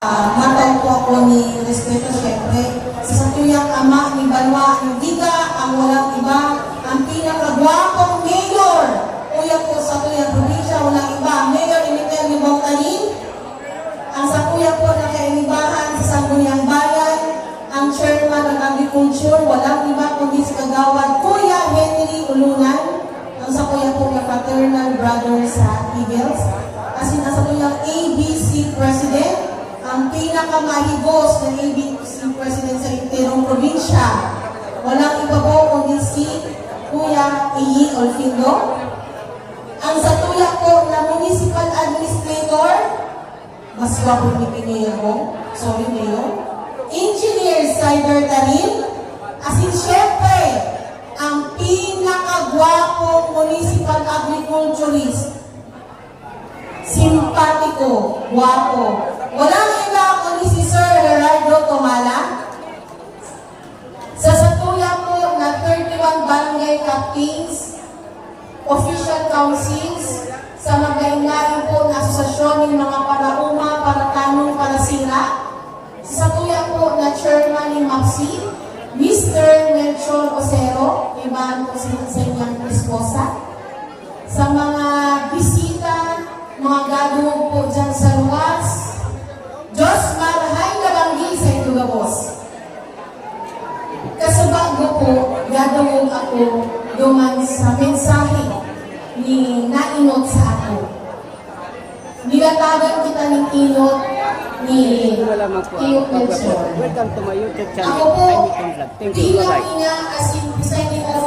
Mataw po ako ni respeto siyempre sa satuyang ama ni Banwa ng Diga, ang walang iba, ang pinakagwapong mayor. Kuya po sa tuyang probinsya, walang iba, Mayor Emiter ni Bongtanin. Ang sa kuya po na kainibahan sa Sangguniang Bayan, ang chairman ng agriculture, walang iba kundi si Kagawad Kuya Henry Ulunan. Ang sa kuya po na fraternal brother sa Eagles. Kasi nasa tuyang ABC President, ang pinakamahigos na ABC President sa interong probinsya. Walang iba po kundi si Kuya Iyi Olfindo. Ang satuya po na Municipal Administrator, mas wapo ni Pinayo mo, sorry Mayor, Engineer Cyber Tarin, asin syempre, ang pinakagwapong Municipal Agriculturist, simpatiko, guwapo. Walang iba kundi si Sir Gerardo Tomala. Sa satuya po na 31 barangay captains, official councils, sa maglain-lain po na asosasyon ng mga parauma, paratanong, parasira. Sa satuya po na chairman ni MAPSI, Mr. Melchor Osero, ibahan po sa inyong esposa. Sa mga bisita, mga gagawin po dyan sa luwas, Diyos marahay na banggi sa ito gabos. Kasabago po, gagawin ako duman sa mensahe ni nainot sa ako. Nilatagan kita ng inot ni Tiyok Nelson. Welcome to my YouTube channel. Ako po, Thank you. Bye-bye. bilang ina as in presiding officer